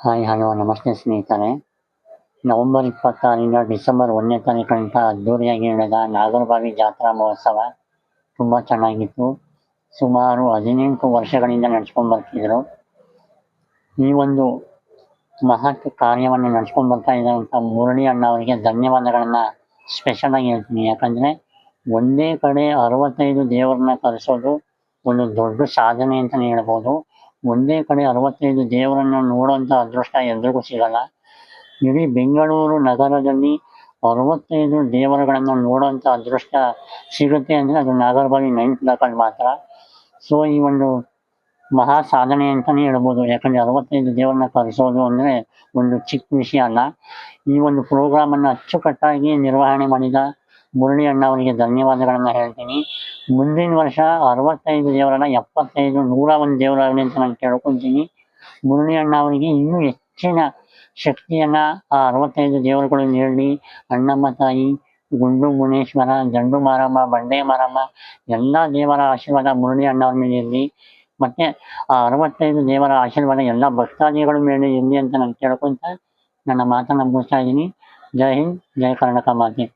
Hi hello ನಮಸ್ತೆ ಸ್ನೇಹಿತರೆ. November 26ರಿಂದ December 1ನೇ ತಾರೀಕು ಅದ್ದೂರಿಯಾಗಿ ನಡೆದ ನಾಗರಬಾವಿ ಜಾತ್ರಾ ಮಹೋತ್ಸವ ತುಂಬ ಚೆನ್ನಾಗಿತ್ತು. ಸುಮಾರು 18 ವರ್ಷಗಳಿಂದ ನಡೆಸ್ಕೊಂಡು ಬರ್ತಿದ್ರು. ಈ ಒಂದು ಮಹತ್ ಕಾರ್ಯವನ್ನು ನಡೆಸ್ಕೊಂಡು ಬರ್ತಾ ಇದ್ದಂಥ ಮುರಳಿ ಅಣ್ಣ ಅವರಿಗೆ ಧನ್ಯವಾದಗಳನ್ನು ಸ್ಪೆಷಲಾಗಿ ಹೇಳ್ತೀನಿ. ಯಾಕಂದರೆ ಒಂದೇ ಕಡೆ 65 ದೇವರನ್ನ ಕರೆಸೋದು ಒಂದು ದೊಡ್ಡ ಸಾಧನೆ ಅಂತಲೇ ಹೇಳ್ಬೋದು. ಒಂದೇ ಕಡೆ 65 ದೇವರನ್ನು ನೋಡೋಂಥ ಅದೃಷ್ಟ ಎಲ್ರಿಗೂ ಸಿಗಲ್ಲ. ಇಡೀ ಬೆಂಗಳೂರು ನಗರದಲ್ಲಿ 65 ದೇವರುಗಳನ್ನು ನೋಡೋಂಥ ಅದೃಷ್ಟ ಸಿಗುತ್ತೆ ಅಂದರೆ ಅದು ನಾಗರಬಾವಿ 9th ಬ್ಲಾಕಲ್ಲಿ ಮಾತ್ರ. ಸೊ ಈ ಒಂದು ಮಹಾ ಸಾಧನೆ ಅಂತಲೇ ಹೇಳ್ಬೋದು. ಯಾಕಂದರೆ 65 ದೇವರನ್ನ ಕರೆಸೋದು ಅಂದರೆ ಒಂದು ಚಿಕ್ಕ ವಿಷಯ ಅಲ್ಲ. ಈ ಒಂದು ಪ್ರೋಗ್ರಾಮನ್ನು ಅಚ್ಚುಕಟ್ಟಾಗಿ ನಿರ್ವಹಣೆ ಮಾಡಿದ ಮುರಳಿ ಅಣ್ಣ ಅವರಿಗೆ ಧನ್ಯವಾದಗಳನ್ನು ಹೇಳ್ತೀನಿ. ಮುಂದಿನ ವರ್ಷ 65 ದೇವರಲ್ಲ 75, 101 ದೇವರಾಗಲಿ ಅಂತ ನಾನು ಕೇಳ್ಕೊತೀನಿ. ಮುರಳಿ ಅಣ್ಣ ಅವರಿಗೆ ಇನ್ನೂ ಹೆಚ್ಚಿನ ಶಕ್ತಿಯನ್ನು ಆ 65 ದೇವರುಗಳು ನೀಡಲಿ. ಅಣ್ಣಮ್ಮ ತಾಯಿ, ಗುಂಡು ಮುನೇಶ್ವರ, ದಂಡು ಮಾರಮ್ಮ, ಬಂಡೆ ಮಾರಮ್ಮ ಎಲ್ಲ ದೇವರ ಆಶೀರ್ವಾದ ಮುರಳಿ ಅಣ್ಣ ಅವ್ರ ಮೇಲೆ ಇರಲಿ. ಮತ್ತು ಆ 65 ದೇವರ ಆಶೀರ್ವಾದ ಎಲ್ಲ ಭಕ್ತಾದಿಗಳ ಮೇಲೆ ಇರಲಿ ಅಂತ ನಾನು ಕೇಳ್ಕೊತ ನನ್ನ ಮಾತನ್ನು ಮುಗಿಸ್ತಾ ಇದ್ದೀನಿ. ಜೈ ಹಿಂದ್, ಜೈ ಕರ್ನಾಟಕ ಮಾತೆ.